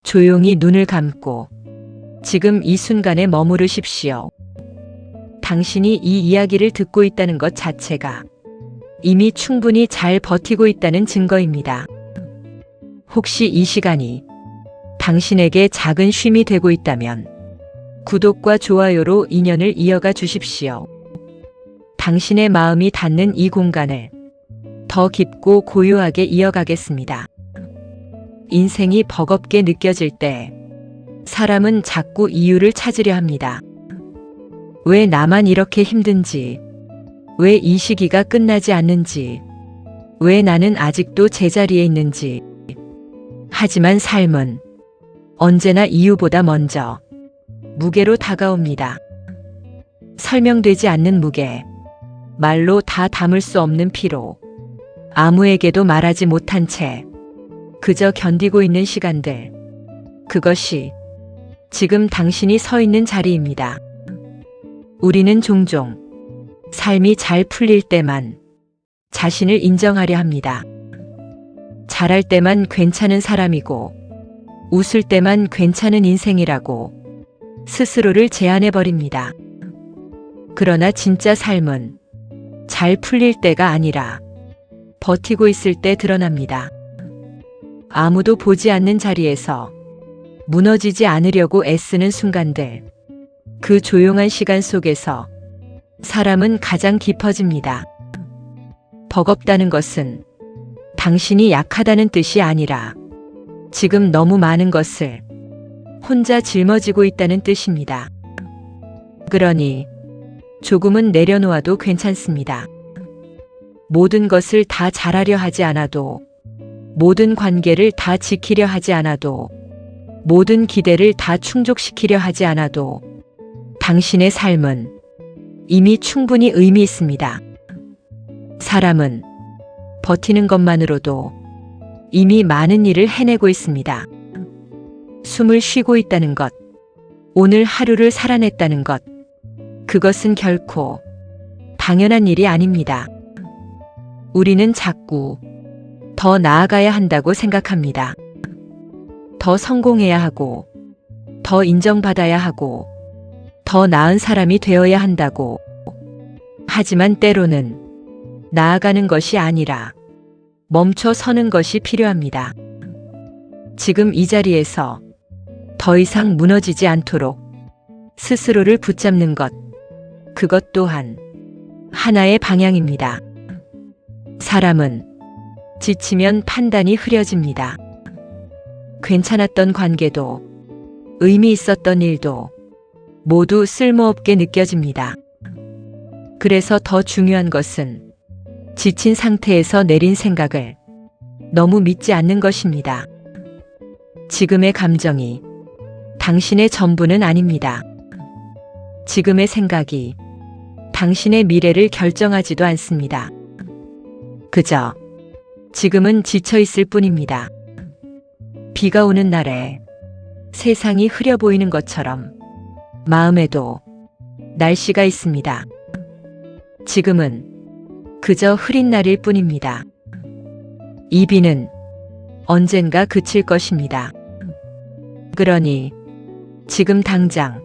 조용히 눈을 감고 지금 이 순간에 머무르십시오. 당신이 이 이야기를 듣고 있다는 것 자체가 이미 충분히 잘 버티고 있다는 증거입니다. 혹시 이 시간이 당신에게 작은 쉼이 되고 있다면 구독과 좋아요로 인연을 이어가 주십시오. 당신의 마음이 닿는 이 공간을 더 깊고 고요하게 이어가겠습니다. 인생이 버겁게 느껴질 때 사람은 자꾸 이유를 찾으려 합니다. 왜 나만 이렇게 힘든지, 왜 이 시기가 끝나지 않는지, 왜 나는 아직도 제자리에 있는지. 하지만 삶은 언제나 이유보다 먼저 무게로 다가옵니다. 설명되지 않는 무게, 말로 다 담을 수 없는 피로, 아무에게도 말하지 못한 채 그저 견디고 있는 시간들. 그것이 지금 당신이 서 있는 자리입니다. 우리는 종종 삶이 잘 풀릴 때만 자신을 인정하려 합니다. 잘할 때만 괜찮은 사람이고 웃을 때만 괜찮은 인생이라고 스스로를 제한해버립니다. 그러나 진짜 삶은 잘 풀릴 때가 아니라 버티고 있을 때 드러납니다. 아무도 보지 않는 자리에서 무너지지 않으려고 애쓰는 순간들. 그 조용한 시간 속에서 사람은 가장 깊어집니다. 버겁다는 것은 당신이 약하다는 뜻이 아니라 지금 너무 많은 것을 혼자 짊어지고 있다는 뜻입니다. 그러니 조금은 내려놓아도 괜찮습니다. 모든 것을 다 잘하려 하지 않아도, 모든 관계를 다 지키려 하지 않아도, 모든 기대를 다 충족시키려 하지 않아도 당신의 삶은 이미 충분히 의미 있습니다. 사람은 버티는 것만으로도 이미 많은 일을 해내고 있습니다. 숨을 쉬고 있다는 것, 오늘 하루를 살아냈다는 것, 그것은 결코 당연한 일이 아닙니다. 우리는 자꾸 더 나아가야 한다고 생각합니다. 더 성공해야 하고, 더 인정받아야 하고, 더 나은 사람이 되어야 한다고. 하지만 때로는 나아가는 것이 아니라 멈춰 서는 것이 필요합니다. 지금 이 자리에서 더 이상 무너지지 않도록 스스로를 붙잡는 것, 그것 또한 하나의 방향입니다. 사람은 지치면 판단이 흐려집니다. 괜찮았던 관계도, 의미 있었던 일도 모두 쓸모없게 느껴집니다. 그래서 더 중요한 것은 지친 상태에서 내린 생각을 너무 믿지 않는 것입니다. 지금의 감정이 당신의 전부는 아닙니다. 지금의 생각이 당신의 미래를 결정하지도 않습니다. 그저 지금은 지쳐 있을 뿐입니다. 비가 오는 날에 세상이 흐려 보이는 것처럼 마음에도 날씨가 있습니다. 지금은 그저 흐린 날일 뿐입니다. 이 비는 언젠가 그칠 것입니다. 그러니 지금 당장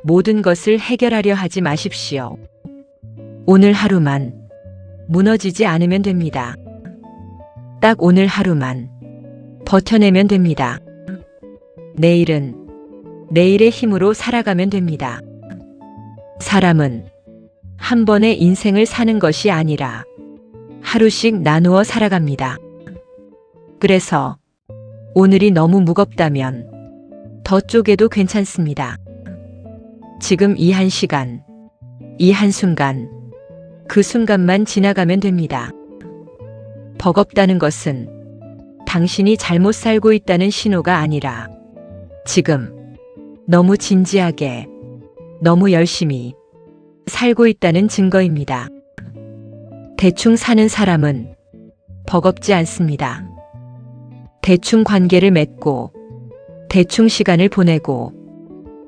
모든 것을 해결하려 하지 마십시오. 오늘 하루만 무너지지 않으면 됩니다. 딱 오늘 하루만 버텨내면 됩니다. 내일은 내일의 힘으로 살아가면 됩니다. 사람은 한 번의 인생을 사는 것이 아니라 하루씩 나누어 살아갑니다. 그래서 오늘이 너무 무겁다면 더 쪼개도 괜찮습니다. 지금 이 한 시간, 이 한순간, 그 순간만 지나가면 됩니다. 버겁다는 것은 당신이 잘못 살고 있다는 신호가 아니라 지금 너무 진지하게, 너무 열심히 살고 있다는 증거입니다. 대충 사는 사람은 버겁지 않습니다. 대충 관계를 맺고, 대충 시간을 보내고,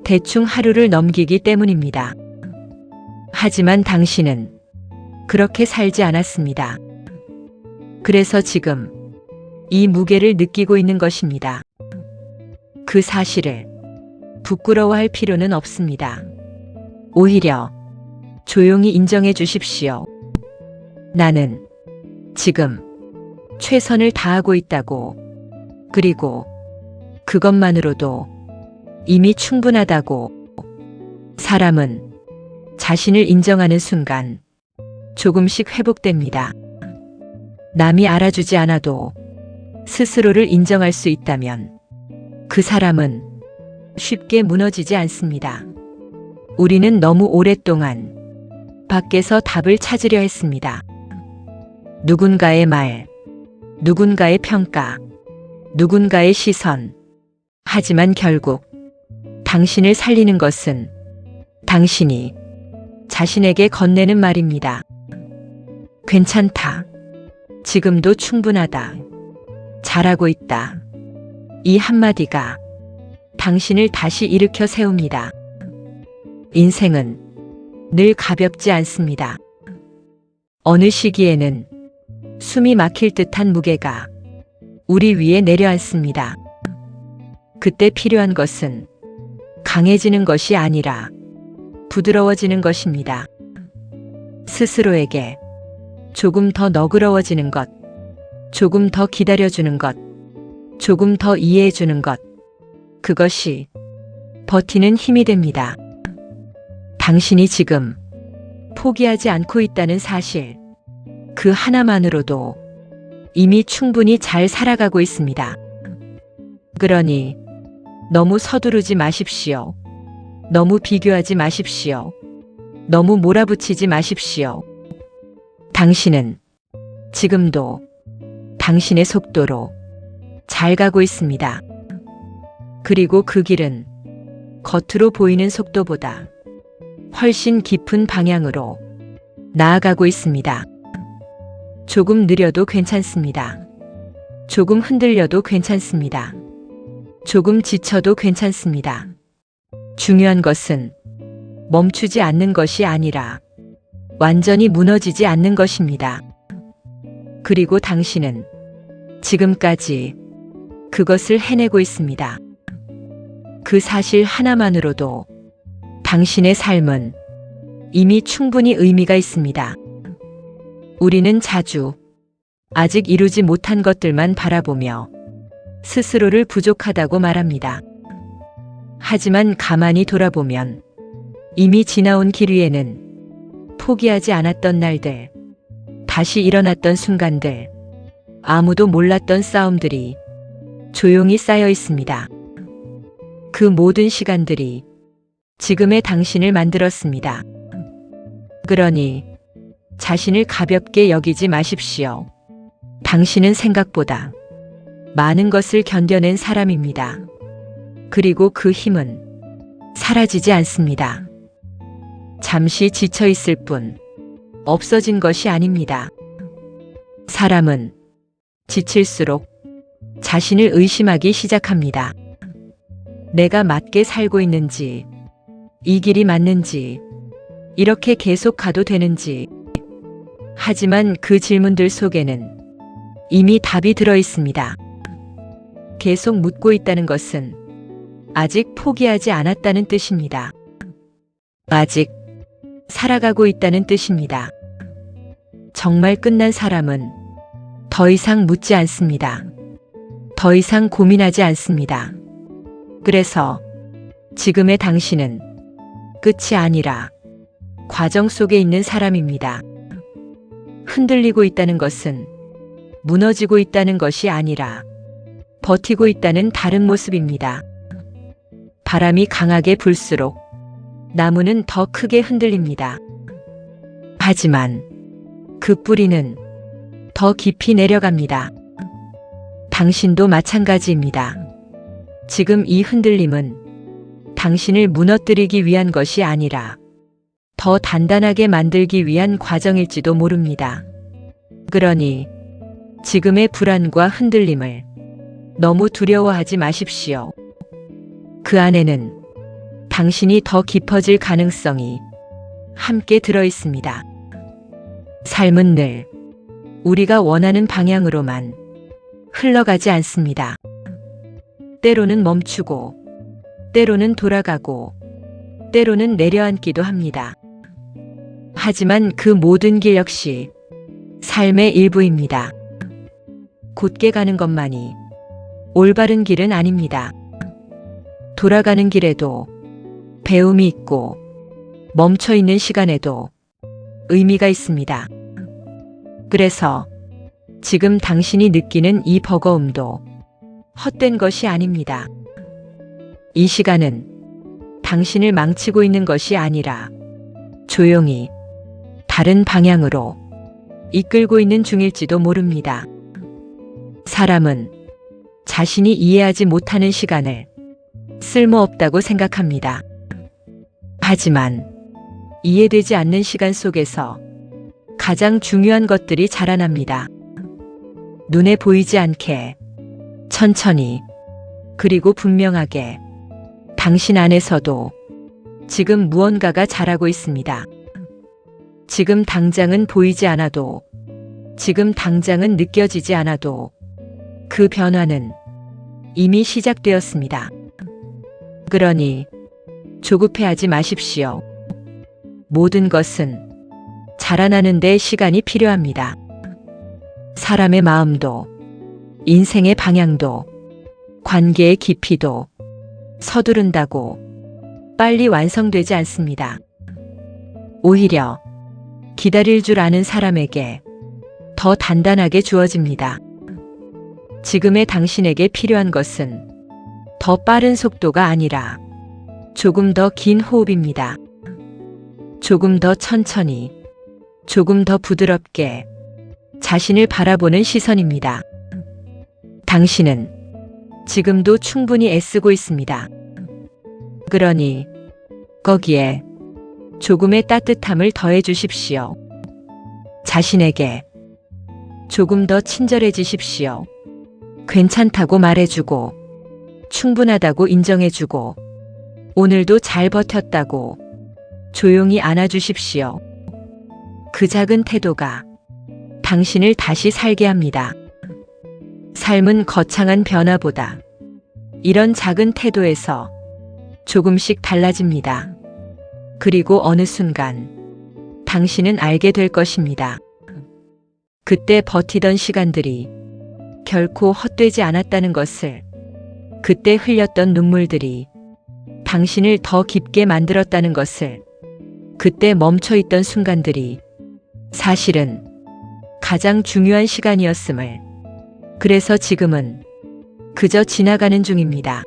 대충 하루를 넘기기 때문입니다. 하지만 당신은 그렇게 살지 않았습니다. 그래서 지금 이 무게를 느끼고 있는 것입니다. 그 사실을 부끄러워할 필요는 없습니다. 오히려 조용히 인정해 주십시오. 나는 지금 최선을 다하고 있다고. 그리고 그것만으로도 이미 충분하다고. 사람은 자신을 인정하는 순간 조금씩 회복됩니다. 남이 알아주지 않아도 스스로를 인정할 수 있다면 그 사람은 쉽게 무너지지 않습니다. 우리는 너무 오랫동안 밖에서 답을 찾으려 했습니다. 누군가의 말, 누군가의 평가, 누군가의 시선. 하지만 결국 당신을 살리는 것은 당신이 자신에게 건네는 말입니다. 괜찮다. 지금도 충분하다. 잘하고 있다. 이 한마디가 당신을 다시 일으켜 세웁니다. 인생은 늘 가볍지 않습니다. 어느 시기에는 숨이 막힐 듯한 무게가 우리 위에 내려앉습니다. 그때 필요한 것은 강해지는 것이 아니라 부드러워지는 것입니다. 스스로에게 조금 더 너그러워지는 것, 조금 더 기다려주는 것, 조금 더 이해해주는 것. 그것이 버티는 힘이 됩니다. 당신이 지금 포기하지 않고 있다는 사실, 그 하나만으로도 이미 충분히 잘 살아가고 있습니다. 그러니 너무 서두르지 마십시오. 너무 비교하지 마십시오. 너무 몰아붙이지 마십시오. 당신은 지금도 당신의 속도로 잘 가고 있습니다. 그리고 그 길은 겉으로 보이는 속도보다 훨씬 깊은 방향으로 나아가고 있습니다. 조금 느려도 괜찮습니다. 조금 흔들려도 괜찮습니다. 조금 지쳐도 괜찮습니다. 중요한 것은 멈추지 않는 것이 아니라 완전히 무너지지 않는 것입니다. 그리고 당신은 지금까지 그것을 해내고 있습니다. 그 사실 하나만으로도 당신의 삶은 이미 충분히 의미가 있습니다. 우리는 자주 아직 이루지 못한 것들만 바라보며 스스로를 부족하다고 말합니다. 하지만 가만히 돌아보면 이미 지나온 길 위에는 포기하지 않았던 날들, 다시 일어났던 순간들, 아무도 몰랐던 싸움들이 조용히 쌓여 있습니다. 그 모든 시간들이 지금의 당신을 만들었습니다. 그러니 자신을 가볍게 여기지 마십시오. 당신은 생각보다 많은 것을 견뎌낸 사람입니다. 그리고 그 힘은 사라지지 않습니다. 잠시 지쳐 있을 뿐 없어진 것이 아닙니다. 사람은 지칠수록 자신을 의심하기 시작합니다. 내가 맞게 살고 있는지, 이 길이 맞는지, 이렇게 계속 가도 되는지. 하지만 그 질문들 속에는 이미 답이 들어 있습니다. 계속 묻고 있다는 것은 아직 포기하지 않았다는 뜻입니다. 아직 살아가고 있다는 뜻입니다. 정말 끝난 사람은 더 이상 묻지 않습니다. 더 이상 고민하지 않습니다. 그래서 지금의 당신은 끝이 아니라 과정 속에 있는 사람입니다. 흔들리고 있다는 것은 무너지고 있다는 것이 아니라 버티고 있다는 다른 모습입니다. 바람이 강하게 불수록 나무는 더 크게 흔들립니다. 하지만 그 뿌리는 더 깊이 내려갑니다. 당신도 마찬가지입니다. 지금 이 흔들림은 당신을 무너뜨리기 위한 것이 아니라 더 단단하게 만들기 위한 과정일지도 모릅니다. 그러니 지금의 불안과 흔들림을 너무 두려워하지 마십시오. 그 안에는 당신이 더 깊어질 가능성이 함께 들어 있습니다. 삶은 늘 우리가 원하는 방향으로만 흘러가지 않습니다. 때로는 멈추고, 때로는 돌아가고, 때로는 내려앉기도 합니다. 하지만 그 모든 길 역시 삶의 일부입니다. 곧게 가는 것만이 올바른 길은 아닙니다. 돌아가는 길에도 배움이 있고 멈춰 있는 시간에도 의미가 있습니다. 그래서 지금 당신이 느끼는 이 버거움도 헛된 것이 아닙니다. 이 시간은 당신을 망치고 있는 것이 아니라 조용히 다른 방향으로 이끌고 있는 중일지도 모릅니다. 사람은 자신이 이해하지 못하는 시간을 쓸모없다고 생각합니다. 하지만 이해되지 않는 시간 속에서 가장 중요한 것들이 자라납니다. 눈에 보이지 않게, 천천히, 그리고 분명하게 당신 안에서도 지금 무언가가 자라고 있습니다. 지금 당장은 보이지 않아도, 지금 당장은 느껴지지 않아도 그 변화는 이미 시작되었습니다. 그러니 조급해하지 마십시오. 모든 것은 자라나는 데 시간이 필요합니다. 사람의 마음도, 인생의 방향도, 관계의 깊이도 서두른다고 빨리 완성되지 않습니다. 오히려 기다릴 줄 아는 사람에게 더 단단하게 주어집니다. 지금의 당신에게 필요한 것은 더 빠른 속도가 아니라 조금 더 긴 호흡입니다. 조금 더 천천히, 조금 더 부드럽게 자신을 바라보는 시선입니다. 당신은 지금도 충분히 애쓰고 있습니다. 그러니 거기에 조금의 따뜻함을 더해 주십시오. 자신에게 조금 더 친절해지십시오. 괜찮다고 말해주고, 충분하다고 인정해주고, 오늘도 잘 버텼다고 조용히 안아주십시오. 그 작은 태도가 당신을 다시 살게 합니다. 삶은 거창한 변화보다 이런 작은 태도에서 조금씩 달라집니다. 그리고 어느 순간 당신은 알게 될 것입니다. 그때 버티던 시간들이 결코 헛되지 않았다는 것을, 그때 흘렸던 눈물들이 당신을 더 깊게 만들었다는 것을, 그때 멈춰있던 순간들이 사실은 가장 중요한 시간이었음을, 그래서 지금은 그저 지나가는 중입니다.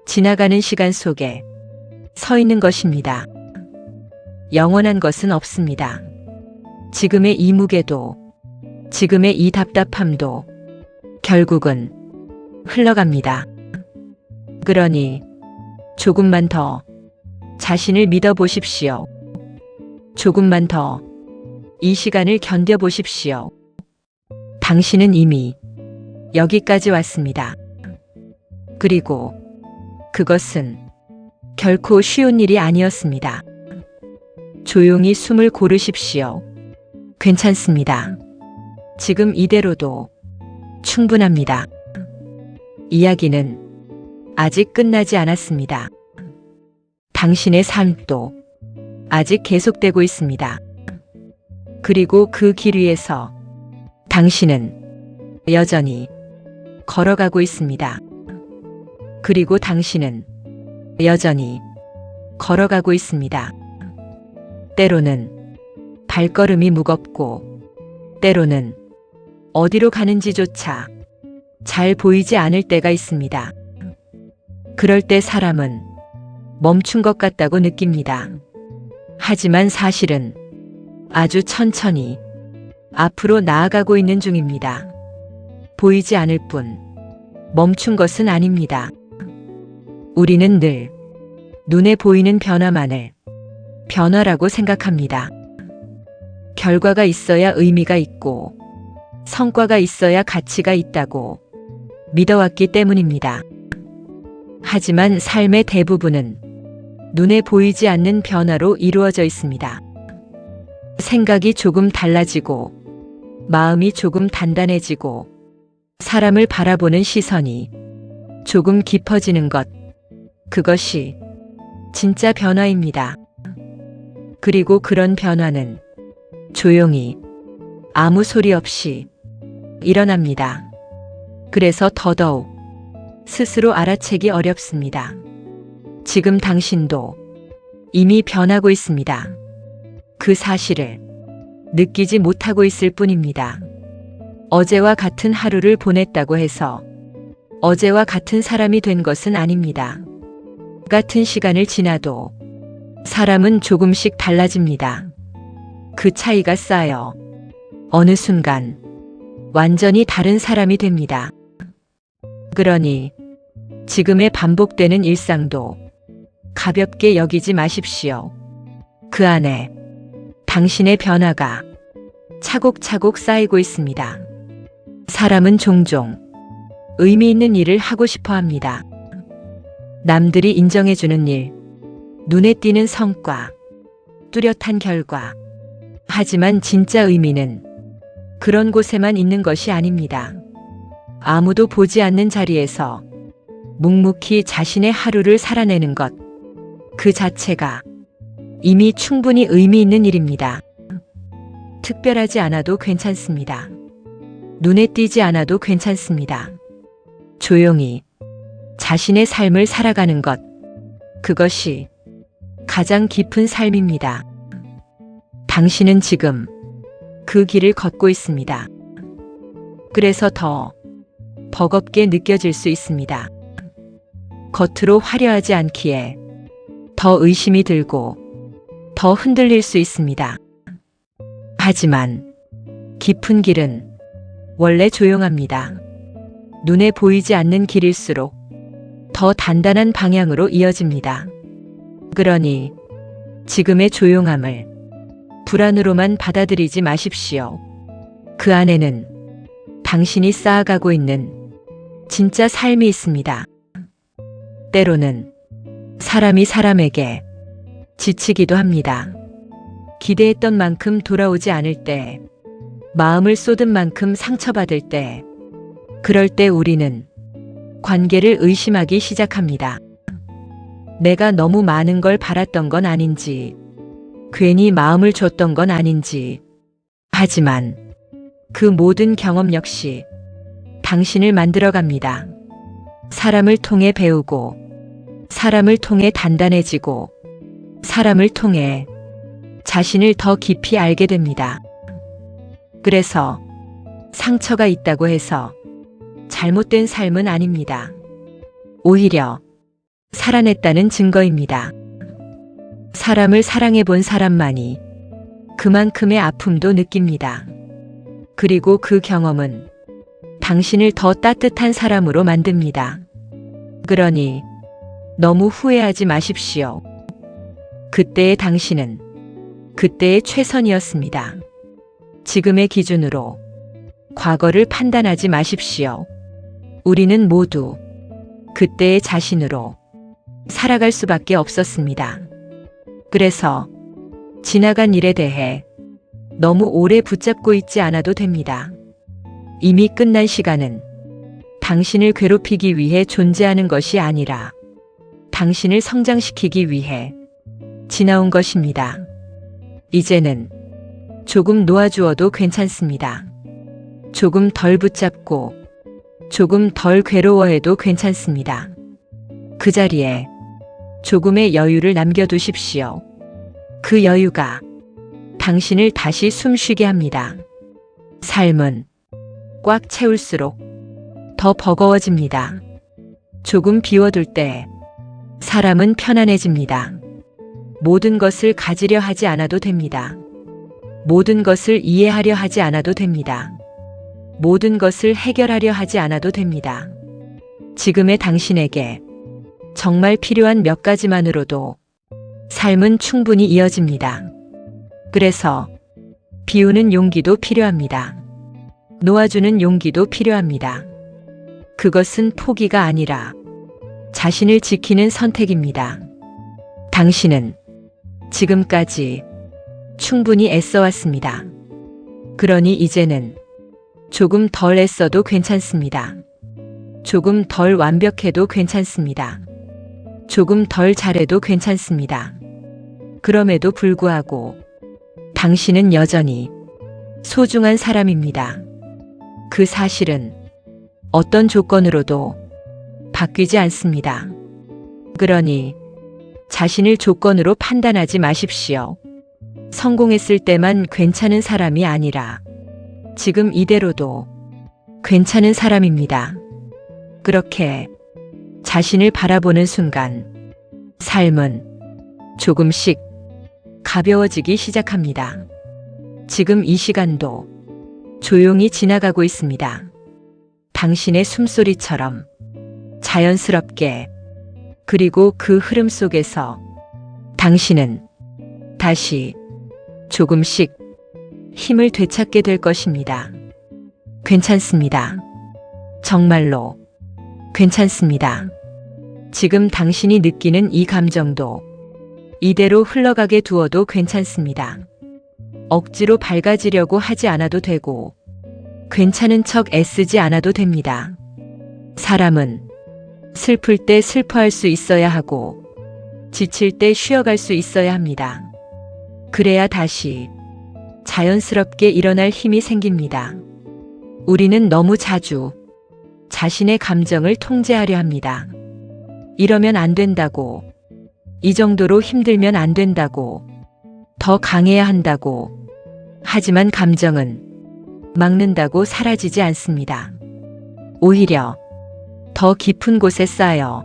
지나가는 시간 속에 서 있는 것입니다. 영원한 것은 없습니다. 지금의 이 무게도, 지금의 이 답답함도 결국은 흘러갑니다. 그러니 조금만 더 자신을 믿어보십시오. 조금만 더 이 시간을 견뎌보십시오. 당신은 이미 여기까지 왔습니다. 그리고 그것은 결코 쉬운 일이 아니었습니다. 조용히 숨을 고르십시오. 괜찮습니다. 지금 이대로도 충분합니다. 이야기는 아직 끝나지 않았습니다. 당신의 삶도 아직 계속되고 있습니다. 그리고 그 길 위에서 당신은 여전히 걸어가고 있습니다. 그리고 당신은 여전히 걸어가고 있습니다. 때로는 발걸음이 무겁고, 때로는 어디로 가는지조차 잘 보이지 않을 때가 있습니다. 그럴 때 사람은 멈춘 것 같다고 느낍니다. 하지만 사실은 아주 천천히 앞으로 나아가고 있는 중입니다. 보이지 않을 뿐 멈춘 것은 아닙니다. 우리는 늘 눈에 보이는 변화만을 변화라고 생각합니다. 결과가 있어야 의미가 있고, 성과가 있어야 가치가 있다고 믿어왔기 때문입니다. 하지만 삶의 대부분은 눈에 보이지 않는 변화로 이루어져 있습니다. 생각이 조금 달라지고, 마음이 조금 단단해지고, 사람을 바라보는 시선이 조금 깊어지는 것, 그것이 진짜 변화입니다. 그리고 그런 변화는 조용히 아무 소리 없이 일어납니다. 그래서 더더욱 스스로 알아채기 어렵습니다. 지금 당신도 이미 변하고 있습니다. 그 사실을 느끼지 못하고 있을 뿐입니다. 어제와 같은 하루를 보냈다고 해서 어제와 같은 사람이 된 것은 아닙니다. 같은 시간을 지나도 사람은 조금씩 달라집니다. 그 차이가 쌓여 어느 순간 완전히 다른 사람이 됩니다. 그러니 지금의 반복되는 일상도 가볍게 여기지 마십시오. 그 안에 당신의 변화가 차곡차곡 쌓이고 있습니다. 사람은 종종 의미 있는 일을 하고 싶어 합니다. 남들이 인정해주는 일, 눈에 띄는 성과, 뚜렷한 결과. 하지만 진짜 의미는 그런 곳에만 있는 것이 아닙니다. 아무도 보지 않는 자리에서 묵묵히 자신의 하루를 살아내는 것, 그 자체가 이미 충분히 의미 있는 일입니다. 특별하지 않아도 괜찮습니다. 눈에 띄지 않아도 괜찮습니다. 조용히 자신의 삶을 살아가는 것, 그것이 가장 깊은 삶입니다. 당신은 지금 그 길을 걷고 있습니다. 그래서 더 버겁게 느껴질 수 있습니다. 겉으로 화려하지 않기에 더 의심이 들고 더 흔들릴 수 있습니다. 하지만 깊은 길은 원래 조용합니다. 눈에 보이지 않는 길일수록 더 단단한 방향으로 이어집니다. 그러니 지금의 조용함을 불안으로만 받아들이지 마십시오. 그 안에는 당신이 쌓아가고 있는 진짜 삶이 있습니다. 때로는 사람이 사람에게 지치기도 합니다. 기대했던 만큼 돌아오지 않을 때, 마음을 쏟은 만큼 상처받을 때, 그럴 때 우리는 관계를 의심하기 시작합니다. 내가 너무 많은 걸 바랐던 건 아닌지, 괜히 마음을 줬던 건 아닌지. 하지만 그 모든 경험 역시 당신을 만들어갑니다. 사람을 통해 배우고, 사람을 통해 단단해지고, 사람을 통해 자신을 더 깊이 알게 됩니다. 그래서 상처가 있다고 해서 잘못된 삶은 아닙니다. 오히려 살아냈다는 증거입니다. 사람을 사랑해 본 사람만이 그만큼의 아픔도 느낍니다. 그리고 그 경험은 당신을 더 따뜻한 사람으로 만듭니다. 그러니 너무 후회하지 마십시오. 그때의 당신은 그때의 최선이었습니다. 지금의 기준으로 과거를 판단하지 마십시오. 우리는 모두 그때의 자신으로 살아갈 수밖에 없었습니다. 그래서 지나간 일에 대해 너무 오래 붙잡고 있지 않아도 됩니다. 이미 끝난 시간은 당신을 괴롭히기 위해 존재하는 것이 아니라 당신을 성장시키기 위해 지나온 것입니다. 이제는 조금 놓아주어도 괜찮습니다. 조금 덜 붙잡고 조금 덜 괴로워해도 괜찮습니다. 그 자리에 조금의 여유를 남겨두십시오. 그 여유가 당신을 다시 숨쉬게 합니다. 삶은 꽉 채울수록 더 버거워집니다. 조금 비워둘 때 사람은 편안해집니다. 모든 것을 가지려 하지 않아도 됩니다. 모든 것을 이해하려 하지 않아도 됩니다. 모든 것을 해결하려 하지 않아도 됩니다. 지금의 당신에게 정말 필요한 몇 가지만으로도 삶은 충분히 이어집니다. 그래서 비우는 용기도 필요합니다. 놓아주는 용기도 필요합니다. 그것은 포기가 아니라 자신을 지키는 선택입니다. 당신은 지금까지 충분히 애써왔습니다. 그러니 이제는 조금 덜 애써도 괜찮습니다. 조금 덜 완벽해도 괜찮습니다. 조금 덜 잘해도 괜찮습니다. 그럼에도 불구하고 당신은 여전히 소중한 사람입니다. 그 사실은 어떤 조건으로도 바뀌지 않습니다. 그러니 자신을 조건으로 판단하지 마십시오. 성공했을 때만 괜찮은 사람이 아니라 지금 이대로도 괜찮은 사람입니다. 그렇게 자신을 바라보는 순간 삶은 조금씩 가벼워지기 시작합니다. 지금 이 시간도 조용히 지나가고 있습니다. 당신의 숨소리처럼 자연스럽게. 그리고 그 흐름 속에서 당신은 다시 조금씩 힘을 되찾게 될 것입니다. 괜찮습니다. 정말로 괜찮습니다. 지금 당신이 느끼는 이 감정도 이대로 흘러가게 두어도 괜찮습니다. 억지로 밝아지려고 하지 않아도 되고 괜찮은 척 애쓰지 않아도 됩니다. 사람은 슬플 때 슬퍼할 수 있어야 하고 지칠 때 쉬어갈 수 있어야 합니다. 그래야 다시 자연스럽게 일어날 힘이 생깁니다. 우리는 너무 자주 자신의 감정을 통제하려 합니다. 이러면 안 된다고, 이 정도로 힘들면 안 된다고, 더 강해야 한다고. 하지만 감정은 막는다고 사라지지 않습니다. 오히려 더 깊은 곳에 쌓여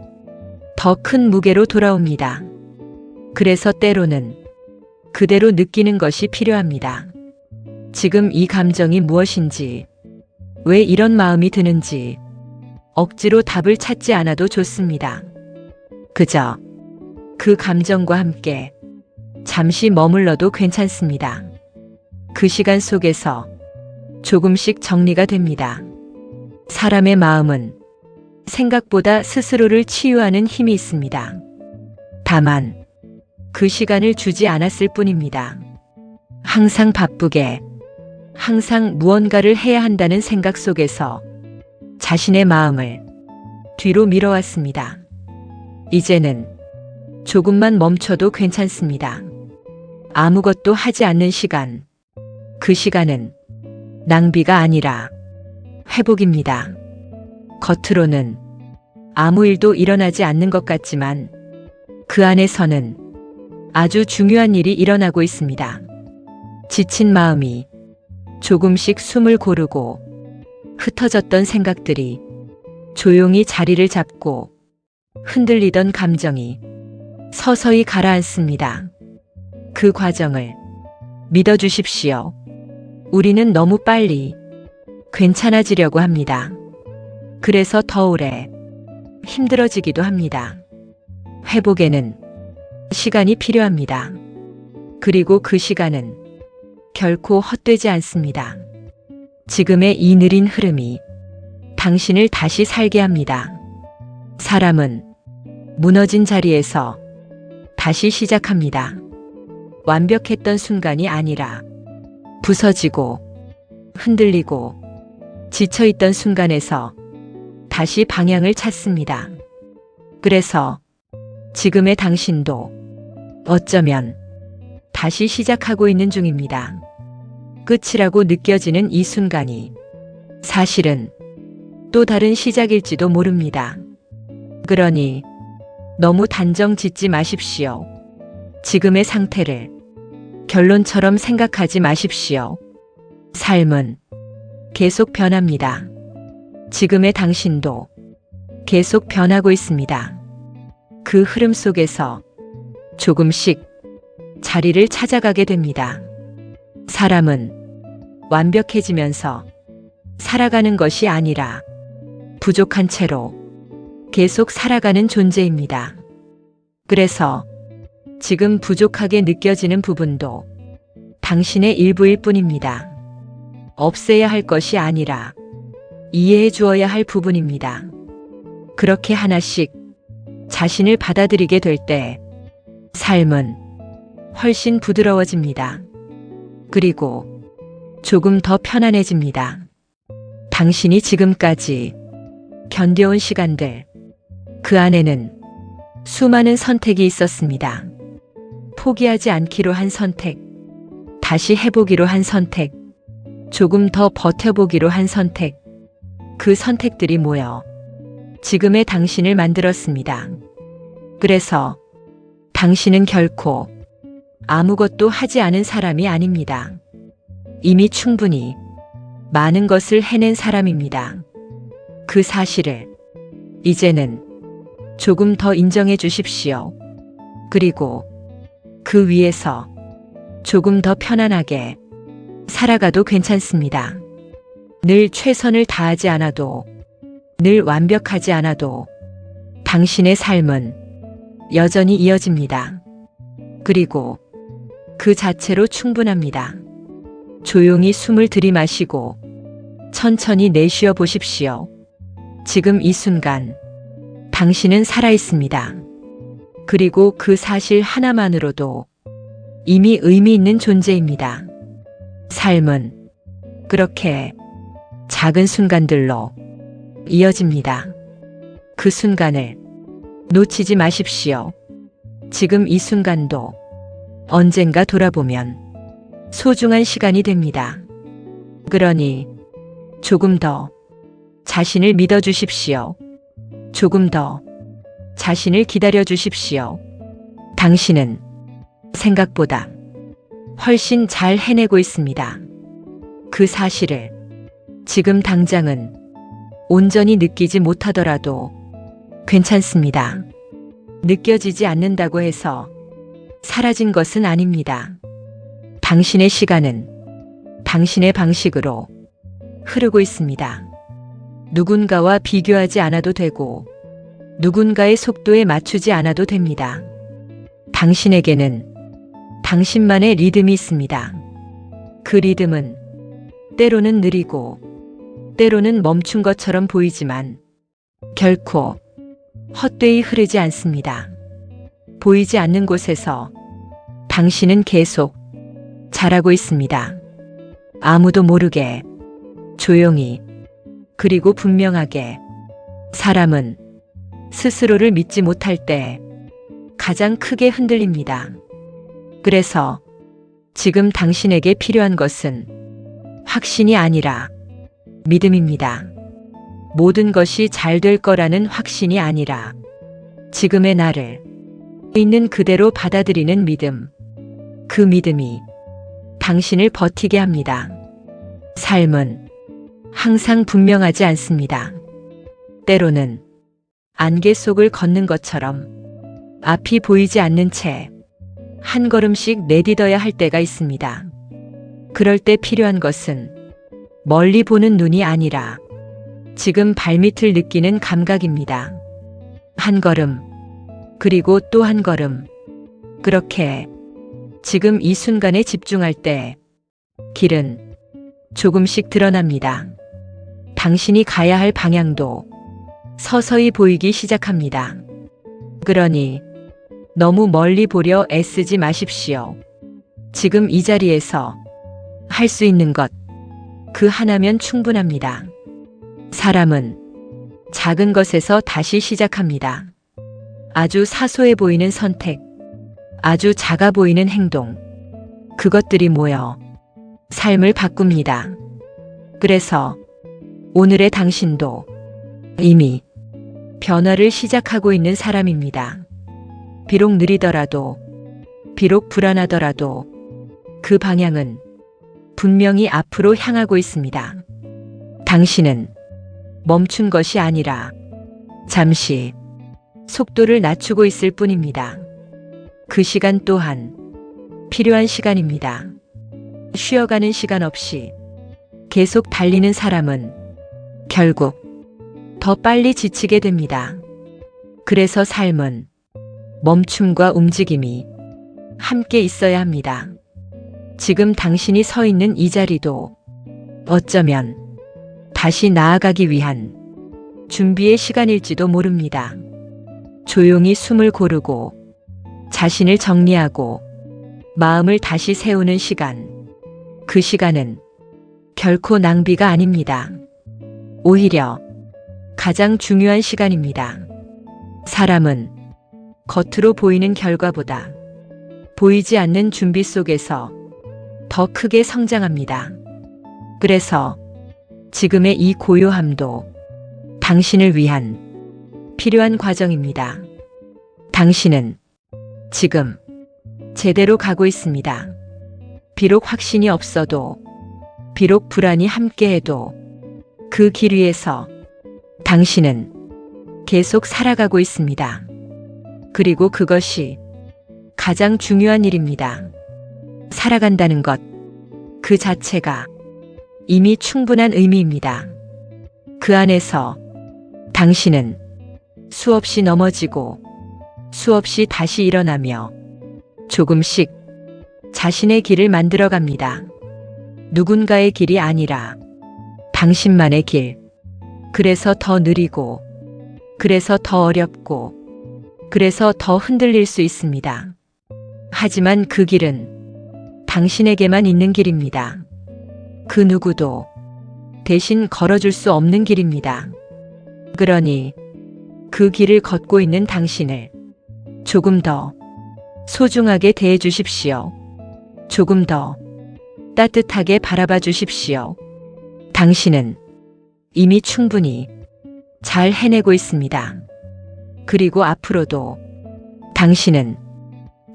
더 큰 무게로 돌아옵니다. 그래서 때로는 그대로 느끼는 것이 필요합니다. 지금 이 감정이 무엇인지, 왜 이런 마음이 드는지 억지로 답을 찾지 않아도 좋습니다. 그저 그 감정과 함께 잠시 머물러도 괜찮습니다. 그 시간 속에서 조금씩 정리가 됩니다. 사람의 마음은 생각보다 스스로를 치유하는 힘이 있습니다. 다만 그 시간을 주지 않았을 뿐입니다. 항상 바쁘게, 항상 무언가를 해야 한다는 생각 속에서 자신의 마음을 뒤로 밀어왔습니다. 이제는 조금만 멈춰도 괜찮습니다. 아무것도 하지 않는 시간, 그 시간은 낭비가 아니라 회복입니다. 겉으로는 아무 일도 일어나지 않는 것 같지만 그 안에서는 아주 중요한 일이 일어나고 있습니다. 지친 마음이 조금씩 숨을 고르고 흩어졌던 생각들이 조용히 자리를 잡고 흔들리던 감정이 서서히 가라앉습니다. 그 과정을 믿어주십시오. 우리는 너무 빨리 괜찮아지려고 합니다. 그래서 더 오래 힘들어지기도 합니다. 회복에는 시간이 필요합니다. 그리고 그 시간은 결코 헛되지 않습니다. 지금의 이 느린 흐름이 당신을 다시 살게 합니다. 사람은 무너진 자리에서 다시 시작합니다. 완벽했던 순간이 아니라 부서지고 흔들리고 지쳐있던 순간에서 다시 방향을 찾습니다. 그래서 지금의 당신도 어쩌면 다시 시작하고 있는 중입니다. 끝이라고 느껴지는 이 순간이 사실은 또 다른 시작일지도 모릅니다. 그러니 너무 단정 짓지 마십시오. 지금의 상태를 결론처럼 생각하지 마십시오. 삶은 계속 변합니다. 지금의 당신도 계속 변하고 있습니다. 그 흐름 속에서 조금씩 자리를 찾아가게 됩니다. 사람은 완벽해지면서 살아가는 것이 아니라 부족한 채로 계속 살아가는 존재입니다. 그래서 지금 부족하게 느껴지는 부분도 당신의 일부일 뿐입니다. 없애야 할 것이 아니라 이해해 주어야 할 부분입니다. 그렇게 하나씩 자신을 받아들이게 될 때 삶은 훨씬 부드러워집니다. 그리고 조금 더 편안해집니다. 당신이 지금까지 견뎌온 시간들. 그 안에는 수많은 선택이 있었습니다. 포기하지 않기로 한 선택, 다시 해보기로 한 선택, 조금 더 버텨보기로 한 선택. 그 선택들이 모여 지금의 당신을 만들었습니다. 그래서 당신은 결코 아무것도 하지 않은 사람이 아닙니다. 이미 충분히 많은 것을 해낸 사람입니다. 그 사실을 이제는 조금 더 인정해 주십시오. 그리고 그 위에서 조금 더 편안하게 살아가도 괜찮습니다. 늘 최선을 다하지 않아도, 늘 완벽하지 않아도 당신의 삶은 여전히 이어집니다. 그리고 그 자체로 충분합니다. 조용히 숨을 들이마시고 천천히 내쉬어 보십시오. 지금 이 순간 당신은 살아있습니다. 그리고 그 사실 하나만으로도 이미 의미 있는 존재입니다. 삶은 그렇게 작은 순간들로 이어집니다. 그 순간을 놓치지 마십시오. 지금 이 순간도 언젠가 돌아보면 소중한 시간이 됩니다. 그러니 조금 더 자신을 믿어주십시오. 조금 더 자신을 기다려 주십시오. 당신은 생각보다 훨씬 잘 해내고 있습니다. 그 사실을 지금 당장은 온전히 느끼지 못하더라도 괜찮습니다. 느껴지지 않는다고 해서 사라진 것은 아닙니다. 당신의 시간은 당신의 방식으로 흐르고 있습니다. 누군가와 비교하지 않아도 되고 누군가의 속도에 맞추지 않아도 됩니다. 당신에게는 당신만의 리듬이 있습니다. 그 리듬은 때로는 느리고 때로는 멈춘 것처럼 보이지만 결코 헛되이 흐르지 않습니다. 보이지 않는 곳에서 당신은 계속 자라고 있습니다. 아무도 모르게, 조용히, 그리고 분명하게. 사람은 스스로를 믿지 못할 때 가장 크게 흔들립니다. 그래서 지금 당신에게 필요한 것은 확신이 아니라 믿음입니다. 모든 것이 잘 될 거라는 확신이 아니라 지금의 나를 있는 그대로 받아들이는 믿음. 그 믿음이 당신을 버티게 합니다. 삶은 항상 분명하지 않습니다. 때로는 안개 속을 걷는 것처럼 앞이 보이지 않는 채 한 걸음씩 내딛어야 할 때가 있습니다. 그럴 때 필요한 것은 멀리 보는 눈이 아니라 지금 발밑을 느끼는 감각입니다. 한 걸음, 그리고 또 한 걸음. 그렇게 지금 이 순간에 집중할 때 길은 조금씩 드러납니다. 당신이 가야 할 방향도 서서히 보이기 시작합니다. 그러니 너무 멀리 보려 애쓰지 마십시오. 지금 이 자리에서 할 수 있는 것, 그 하나면 충분합니다. 사람은 작은 것에서 다시 시작합니다. 아주 사소해 보이는 선택, 아주 작아 보이는 행동, 그것들이 모여 삶을 바꿉니다. 그래서 오늘의 당신도 이미 변화를 시작하고 있는 사람입니다. 비록 느리더라도, 비록 불안하더라도 그 방향은 분명히 앞으로 향하고 있습니다. 당신은 멈춘 것이 아니라 잠시 속도를 낮추고 있을 뿐입니다. 그 시간 또한 필요한 시간입니다. 쉬어가는 시간 없이 계속 달리는 사람은 결국 더 빨리 지치게 됩니다. 그래서 삶은 멈춤과 움직임이 함께 있어야 합니다. 지금 당신이 서 있는 이 자리도 어쩌면 다시 나아가기 위한 준비의 시간일지도 모릅니다. 조용히 숨을 고르고 자신을 정리하고 마음을 다시 세우는 시간. 그 시간은 결코 낭비가 아닙니다. 오히려 가장 중요한 시간입니다. 사람은 겉으로 보이는 결과보다 보이지 않는 준비 속에서 더 크게 성장합니다. 그래서 지금의 이 고요함도 당신을 위한 필요한 과정입니다. 당신은 지금 제대로 가고 있습니다. 비록 확신이 없어도, 비록 불안이 함께해도 그 길 위에서 당신은 계속 살아가고 있습니다. 그리고 그것이 가장 중요한 일입니다. 살아간다는 것, 그 자체가 이미 충분한 의미입니다. 그 안에서 당신은 수없이 넘어지고 수없이 다시 일어나며 조금씩 자신의 길을 만들어 갑니다. 누군가의 길이 아니라 당신만의 길. 그래서 더 느리고, 그래서 더 어렵고, 그래서 더 흔들릴 수 있습니다. 하지만 그 길은 당신에게만 있는 길입니다. 그 누구도 대신 걸어줄 수 없는 길입니다. 그러니 그 길을 걷고 있는 당신을 조금 더 소중하게 대해 주십시오. 조금 더 따뜻하게 바라봐 주십시오. 당신은 이미 충분히 잘 해내고 있습니다. 그리고 앞으로도 당신은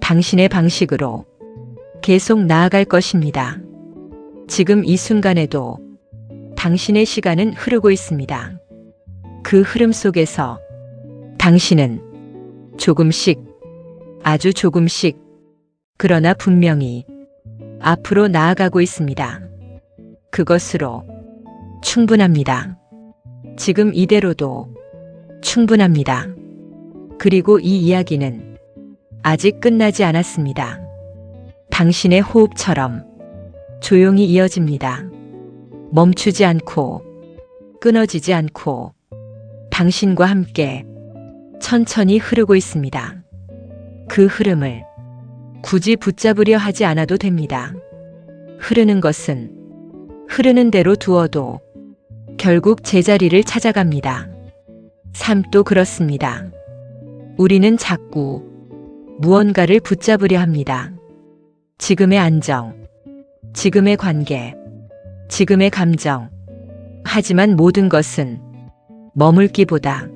당신의 방식으로 계속 나아갈 것입니다. 지금 이 순간에도 당신의 시간은 흐르고 있습니다. 그 흐름 속에서 당신은 조금씩, 아주 조금씩, 그러나 분명히 앞으로 나아가고 있습니다. 그것으로 충분합니다. 지금 이대로도 충분합니다. 그리고 이 이야기는 아직 끝나지 않았습니다. 당신의 호흡처럼 조용히 이어집니다. 멈추지 않고, 끊어지지 않고, 당신과 함께 천천히 흐르고 있습니다. 그 흐름을 굳이 붙잡으려 하지 않아도 됩니다. 흐르는 것은 흐르는 대로 두어도 결국 제자리를 찾아갑니다. 삶도 그렇습니다. 우리는 자꾸 무언가를 붙잡으려 합니다. 지금의 안정, 지금의 관계, 지금의 감정. 하지만 모든 것은 머물기보다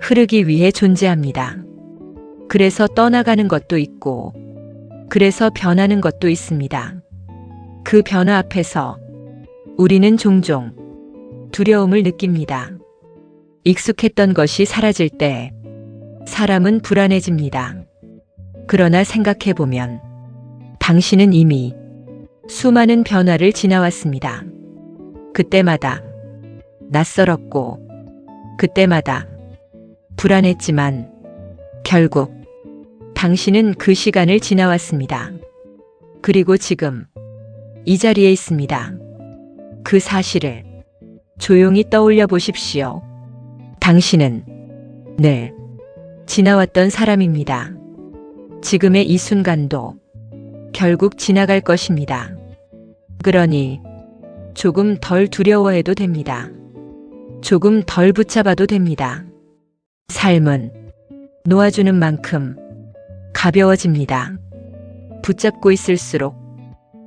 흐르기 위해 존재합니다. 그래서 떠나가는 것도 있고, 그래서 변하는 것도 있습니다. 그 변화 앞에서 우리는 종종 두려움을 느낍니다. 익숙했던 것이 사라질 때 사람은 불안해집니다. 그러나 생각해보면 당신은 이미 수많은 변화를 지나왔습니다. 그때마다 낯설었고, 그때마다 불안했지만 결국 당신은 그 시간을 지나왔습니다. 그리고 지금 이 자리에 있습니다. 그 사실을 조용히 떠올려 보십시오. 당신은 늘 지나왔던 사람입니다. 지금의 이 순간도 결국 지나갈 것입니다. 그러니 조금 덜 두려워해도 됩니다. 조금 덜 붙잡아도 됩니다. 삶은 놓아주는 만큼 가벼워집니다. 붙잡고 있을수록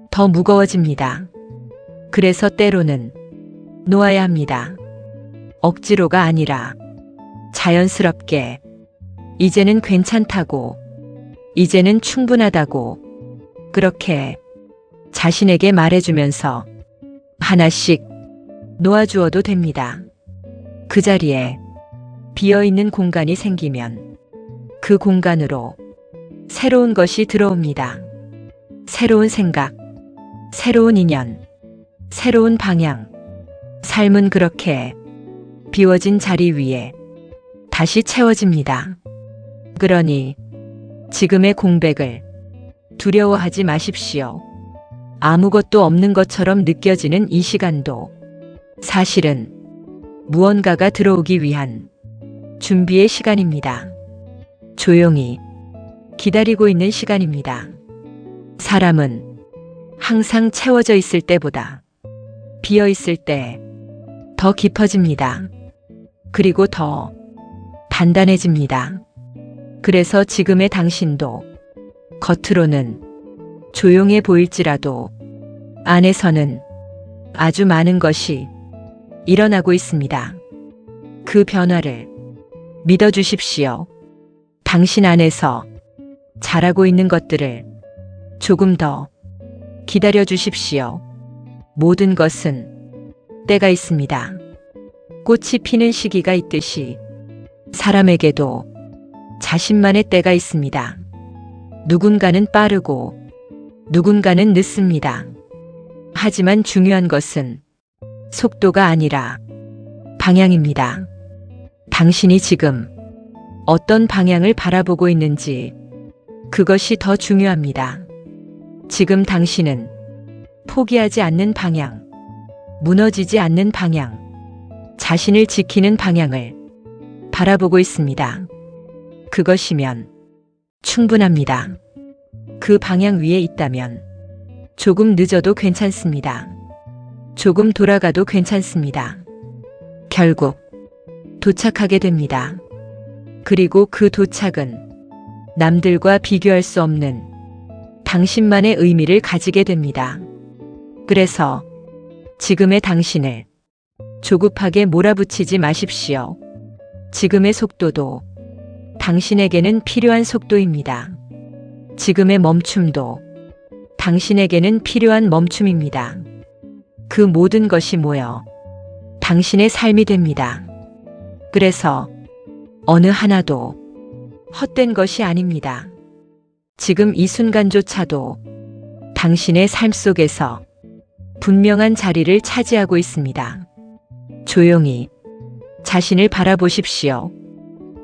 더 무거워집니다. 그래서 때로는 놓아야 합니다. 억지로가 아니라 자연스럽게 이제는 괜찮다고, 이제는 충분하다고 그렇게 자신에게 말해주면서 하나씩 놓아주어도 됩니다. 그 자리에 비어있는 공간이 생기면 그 공간으로 새로운 것이 들어옵니다. 새로운 생각, 새로운 인연, 새로운 방향. 삶은 그렇게 비워진 자리 위에 다시 채워집니다. 그러니 지금의 공백을 두려워하지 마십시오. 아무것도 없는 것처럼 느껴지는 이 시간도 사실은 무언가가 들어오기 위한 준비의 시간입니다. 조용히 기다리고 있는 시간입니다. 사람은 항상 채워져 있을 때보다 비어 있을 때 더 깊어집니다. 그리고 더 단단해집니다. 그래서 지금의 당신도 겉으로는 조용해 보일지라도 안에서는 아주 많은 것이 일어나고 있습니다. 그 변화를 믿어주십시오. 당신 안에서 자라고 있는 것들을 조금 더 기다려 주십시오. 모든 것은 때가 있습니다. 꽃이 피는 시기가 있듯이 사람에게도 자신만의 때가 있습니다. 누군가는 빠르고 누군가는 늦습니다. 하지만 중요한 것은 속도가 아니라 방향입니다. 당신이 지금 어떤 방향을 바라보고 있는지 그것이 더 중요합니다. 지금 당신은 포기하지 않는 방향, 무너지지 않는 방향, 자신을 지키는 방향을 바라보고 있습니다. 그것이면 충분합니다. 그 방향 위에 있다면 조금 늦어도 괜찮습니다. 조금 돌아가도 괜찮습니다. 결국 도착하게 됩니다. 그리고 그 도착은 남들과 비교할 수 없는 당신만의 의미를 가지게 됩니다. 그래서 지금의 당신을 조급하게 몰아붙이지 마십시오. 지금의 속도도 당신에게는 필요한 속도입니다. 지금의 멈춤도 당신에게는 필요한 멈춤입니다. 그 모든 것이 모여 당신의 삶이 됩니다. 그래서 어느 하나도 헛된 것이 아닙니다. 지금 이 순간조차도 당신의 삶 속에서 분명한 자리를 차지하고 있습니다. 조용히 자신을 바라보십시오.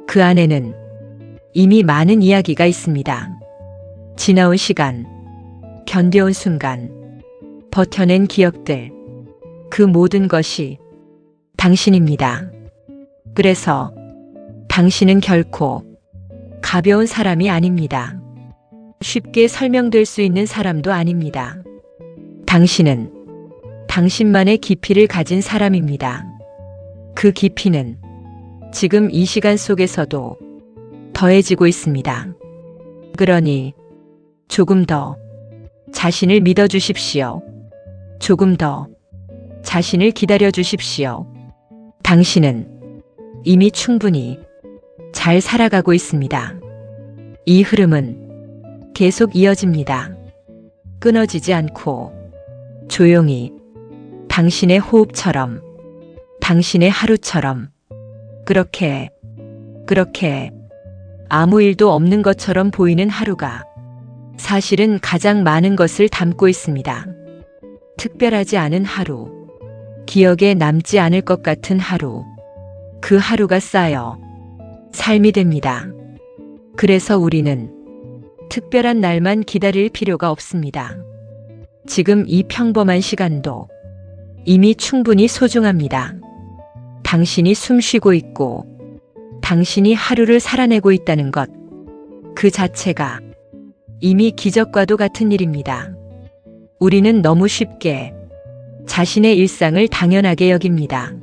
그 안에는 이미 많은 이야기가 있습니다. 지나온 시간, 견뎌온 순간, 버텨낸 기억들, 그 모든 것이 당신입니다. 그래서 당신은 결코 가벼운 사람이 아닙니다. 쉽게 설명될 수 있는 사람도 아닙니다. 당신은 당신만의 깊이를 가진 사람입니다. 그 깊이는 지금 이 시간 속에서도 더해지고 있습니다. 그러니 조금 더 자신을 믿어주십시오. 조금 더 자신을 기다려 주십시오. 당신은 이미 충분히 잘 살아가고 있습니다. 이 흐름은 계속 이어집니다. 끊어지지 않고 조용히 당신의 호흡처럼, 당신의 하루처럼, 그렇게 아무 일도 없는 것처럼 보이는 하루가 사실은 가장 많은 것을 담고 있습니다. 특별하지 않은 하루, 기억에 남지 않을 것 같은 하루, 그 하루가 쌓여 삶이 됩니다. 그래서 우리는 특별한 날만 기다릴 필요가 없습니다. 지금 이 평범한 시간도 이미 충분히 소중합니다. 당신이 숨 쉬고 있고 당신이 하루를 살아내고 있다는 것, 그 자체가 이미 기적과도 같은 일입니다. 우리는 너무 쉽게 자신의 일상을 당연하게 여깁니다.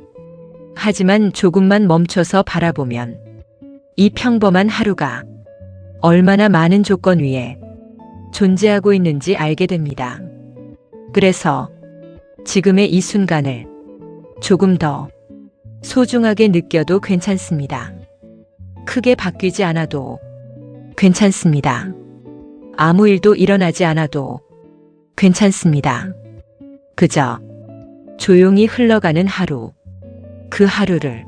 하지만 조금만 멈춰서 바라보면 이 평범한 하루가 얼마나 많은 조건 위에 존재하고 있는지 알게 됩니다. 그래서 지금의 이 순간을 조금 더 소중하게 느껴도 괜찮습니다. 크게 바뀌지 않아도 괜찮습니다. 아무 일도 일어나지 않아도 괜찮습니다. 그저 조용히 흘러가는 하루, 그 하루를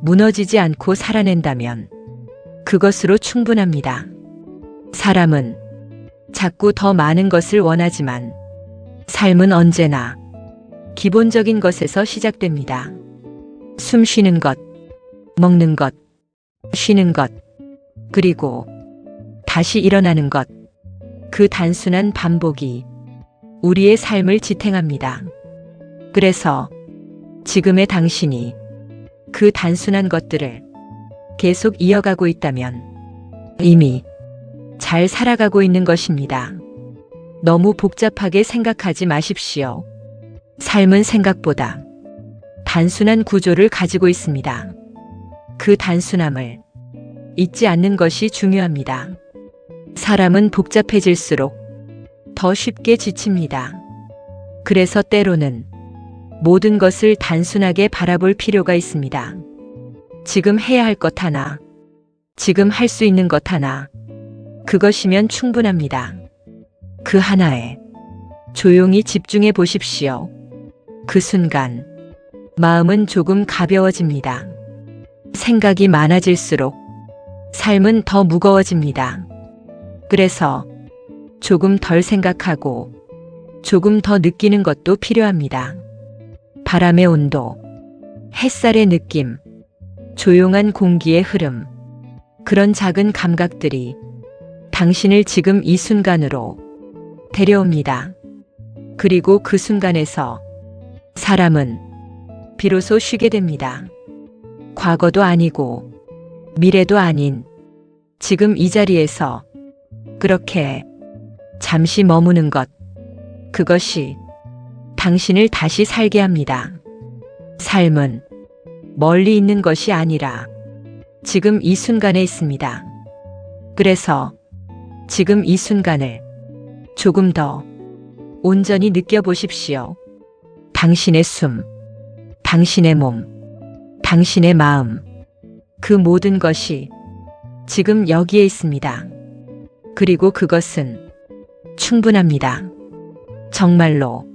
무너지지 않고 살아낸다면 그것으로 충분합니다. 사람은 자꾸 더 많은 것을 원하지만 삶은 언제나 기본적인 것에서 시작됩니다. 숨 쉬는 것, 먹는 것, 쉬는 것, 그리고 다시 일어나는 것, 그 단순한 반복이 우리의 삶을 지탱합니다. 그래서 지금의 당신이 그 단순한 것들을 계속 이어가고 있다면 이미 잘 살아가고 있는 것입니다. 너무 복잡하게 생각하지 마십시오. 삶은 생각보다 단순한 구조를 가지고 있습니다. 그 단순함을 잊지 않는 것이 중요합니다. 사람은 복잡해질수록 더 쉽게 지칩니다. 그래서 때로는 모든 것을 단순하게 바라볼 필요가 있습니다. 지금 해야 할 것 하나, 지금 할 수 있는 것 하나, 그것이면 충분합니다. 그 하나에 조용히 집중해 보십시오. 그 순간 마음은 조금 가벼워집니다. 생각이 많아질수록 삶은 더 무거워집니다. 그래서 조금 덜 생각하고 조금 더 느끼는 것도 필요합니다. 바람의 온도, 햇살의 느낌, 조용한 공기의 흐름, 그런 작은 감각들이 당신을 지금 이 순간으로 데려옵니다. 그리고 그 순간에서 사람은 비로소 쉬게 됩니다. 과거도 아니고 미래도 아닌 지금 이 자리에서 그렇게 잠시 머무는 것, 그것이 당신을 다시 살게 합니다. 삶은 멀리 있는 것이 아니라 지금 이 순간에 있습니다. 그래서 지금 이 순간을 조금 더 온전히 느껴보십시오. 당신의 숨, 당신의 몸, 당신의 마음, 그 모든 것이 지금 여기에 있습니다. 그리고 그것은 충분합니다. 정말로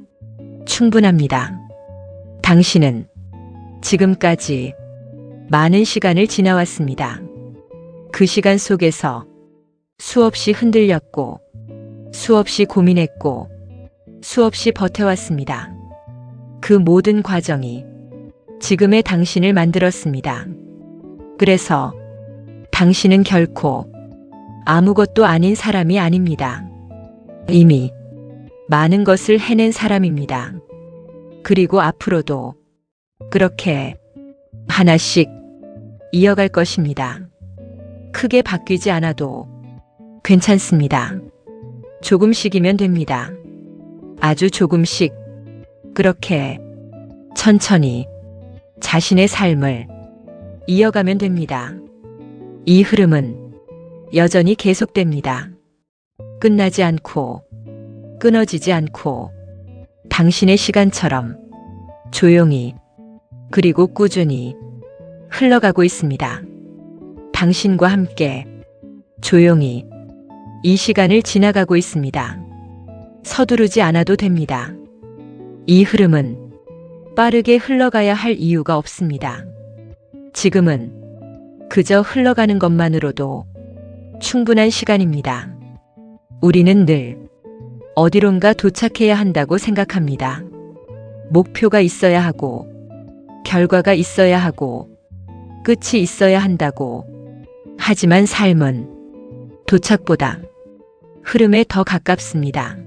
충분합니다. 당신은 지금까지 많은 시간을 지나왔습니다. 그 시간 속에서 수없이 흔들렸고, 수없이 고민했고, 수없이 버텨왔습니다. 그 모든 과정이 지금의 당신을 만들었습니다. 그래서 당신은 결코 아무것도 아닌 사람이 아닙니다. 이미 많은 것을 해낸 사람입니다. 그리고 앞으로도 그렇게 하나씩 이어갈 것입니다. 크게 바뀌지 않아도 괜찮습니다. 조금씩이면 됩니다. 아주 조금씩 그렇게 천천히 자신의 삶을 이어가면 됩니다. 이 흐름은 여전히 계속됩니다. 끝나지 않고 끊어지지 않고 당신의 시간처럼 조용히 그리고 꾸준히 흘러가고 있습니다. 당신과 함께 조용히 이 시간을 지나가고 있습니다. 서두르지 않아도 됩니다. 이 흐름은 빠르게 흘러가야 할 이유가 없습니다. 지금은 그저 흘러가는 것만으로도 충분한 시간입니다. 우리는 늘 어디론가 도착해야 한다고 생각합니다. 목표가 있어야 하고, 결과가 있어야 하고, 끝이 있어야 한다고. 하지만 삶은 도착보다 흐름에 더 가깝습니다.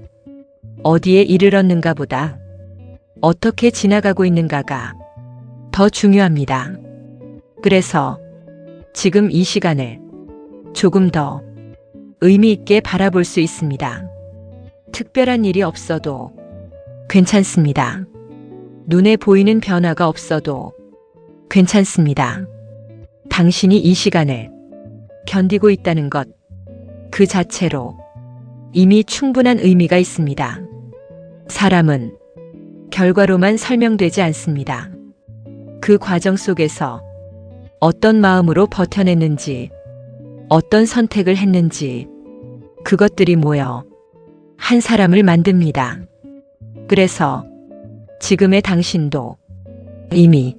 어디에 이르렀는가 보다 어떻게 지나가고 있는가가 더 중요합니다. 그래서 지금 이 시간을 조금 더 의미 있게 바라볼 수 있습니다. 특별한 일이 없어도 괜찮습니다. 눈에 보이는 변화가 없어도 괜찮습니다. 당신이 이 시간을 견디고 있다는 것, 그 자체로 이미 충분한 의미가 있습니다. 사람은 결과로만 설명되지 않습니다. 그 과정 속에서 어떤 마음으로 버텨냈는지, 어떤 선택을 했는지, 그것들이 모여 한 사람을 만듭니다. 그래서 지금의 당신도 이미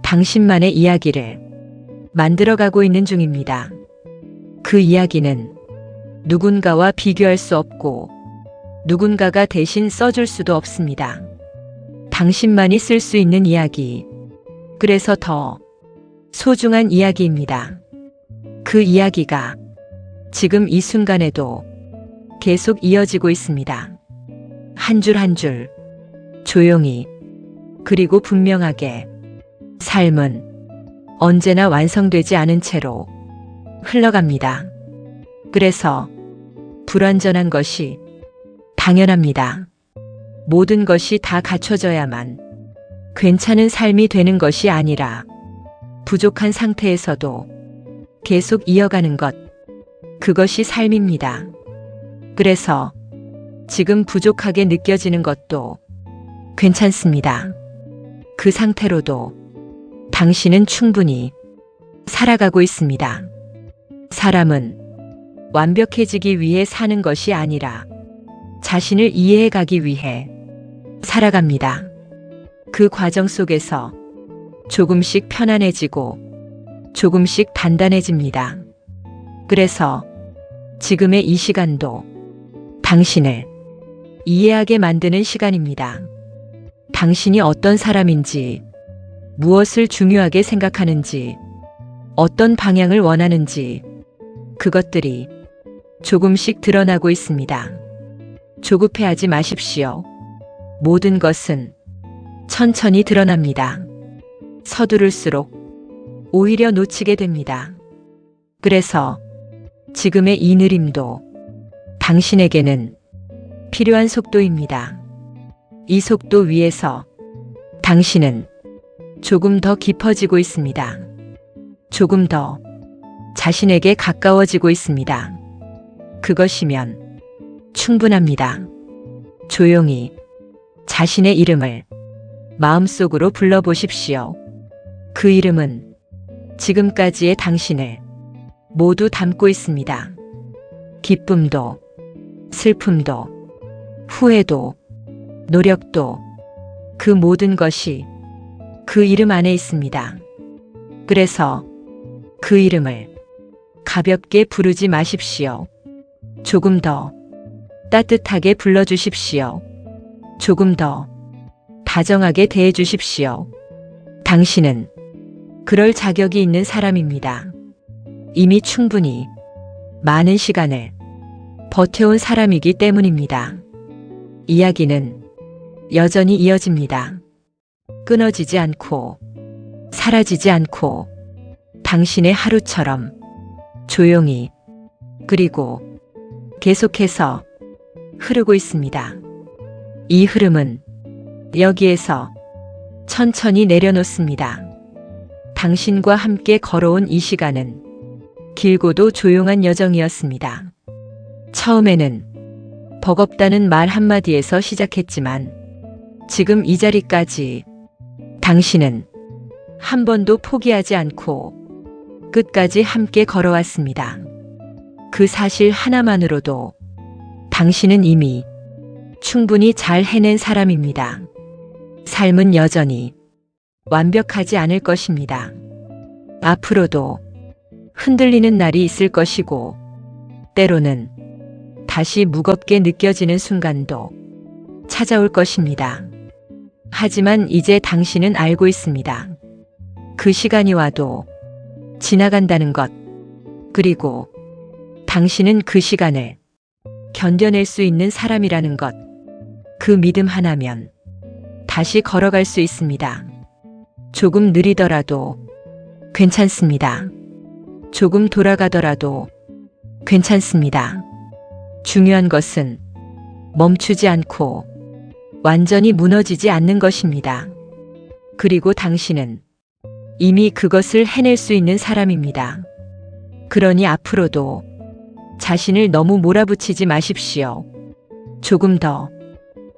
당신만의 이야기를 만들어가고 있는 중입니다. 그 이야기는 누군가와 비교할 수 없고 누군가가 대신 써줄 수도 없습니다. 당신만이 쓸 수 있는 이야기, 그래서 더 소중한 이야기입니다. 그 이야기가 지금 이 순간에도 계속 이어지고 있습니다. 한 줄 한 줄, 조용히, 그리고 분명하게. 삶은 언제나 완성되지 않은 채로 흘러갑니다. 그래서 불완전한 것이 당연합니다. 모든 것이 다 갖춰져야만 괜찮은 삶이 되는 것이 아니라 부족한 상태에서도 계속 이어가는 것, 그것이 삶입니다. 그래서 지금 부족하게 느껴지는 것도 괜찮습니다. 그 상태로도 당신은 충분히 살아가고 있습니다. 사람은 완벽해지기 위해 사는 것이 아니라 자신을 이해해 가기 위해 살아갑니다. 그 과정 속에서 조금씩 편안해지고 조금씩 단단해집니다. 그래서 지금의 이 시간도 당신을 이해하게 만드는 시간입니다. 당신이 어떤 사람인지, 무엇을 중요하게 생각하는지, 어떤 방향을 원하는지, 그것들이 조금씩 드러나고 있습니다. 조급해하지 마십시오. 모든 것은 천천히 드러납니다. 서두를수록 오히려 놓치게 됩니다. 그래서 지금의 이 느림도 당신에게는 필요한 속도입니다. 이 속도 위에서 당신은 조금 더 깊어지고 있습니다. 조금 더 자신에게 가까워지고 있습니다. 그것이면 충분합니다. 조용히 자신의 이름을 마음속으로 불러보십시오. 그 이름은 지금까지의 당신을 모두 담고 있습니다. 기쁨도, 슬픔도, 후회도, 노력도, 그 모든 것이 그 이름 안에 있습니다. 그래서 그 이름을 가볍게 부르지 마십시오. 조금 더 따뜻하게 불러주십시오. 조금 더 다정하게 대해주십시오. 당신은 그럴 자격이 있는 사람입니다. 이미 충분히 많은 시간을 버텨온 사람이기 때문입니다. 이야기는 여전히 이어집니다. 끊어지지 않고 사라지지 않고 당신의 하루처럼 조용히 그리고 계속해서 흐르고 있습니다. 이 흐름은 여기에서 천천히 내려놓습니다. 당신과 함께 걸어온 이 시간은 길고도 조용한 여정이었습니다. 처음에는 버겁다는 말 한마디에서 시작했지만 지금 이 자리까지 당신은 한 번도 포기하지 않고 끝까지 함께 걸어왔습니다. 그 사실 하나만으로도 당신은 이미 충분히 잘 해낸 사람입니다. 삶은 여전히 완벽하지 않을 것입니다. 앞으로도 흔들리는 날이 있을 것이고 때로는 다시 무겁게 느껴지는 순간도 찾아올 것입니다. 하지만 이제 당신은 알고 있습니다. 그 시간이 와도 지나간다는 것, 그리고 당신은 그 시간을 견뎌낼 수 있는 사람이라는 것, 그 믿음 하나면 다시 걸어갈 수 있습니다. 조금 느리더라도 괜찮습니다. 조금 돌아가더라도 괜찮습니다. 중요한 것은 멈추지 않고 완전히 무너지지 않는 것입니다. 그리고 당신은 이미 그것을 해낼 수 있는 사람입니다. 그러니 앞으로도 자신을 너무 몰아붙이지 마십시오. 조금 더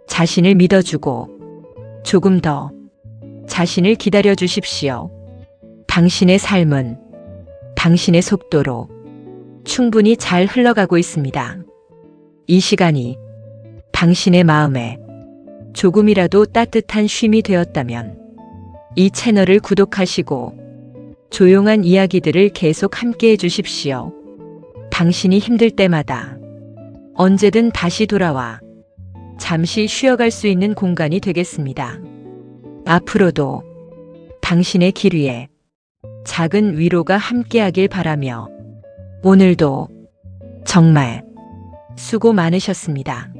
자신을 믿어주고 조금 더 자신을 기다려 주십시오. 당신의 삶은 당신의 속도로 충분히 잘 흘러가고 있습니다. 이 시간이 당신의 마음에 조금이라도 따뜻한 쉼이 되었다면 이 채널을 구독하시고 조용한 이야기들을 계속 함께 해주십시오. 당신이 힘들 때마다 언제든 다시 돌아와 잠시 쉬어갈 수 있는 공간이 되겠습니다. 앞으로도 당신의 길 위에 작은 위로가 함께하길 바라며 오늘도 정말 수고 많으셨습니다.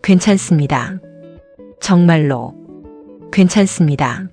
괜찮습니다. 정말로 괜찮습니다.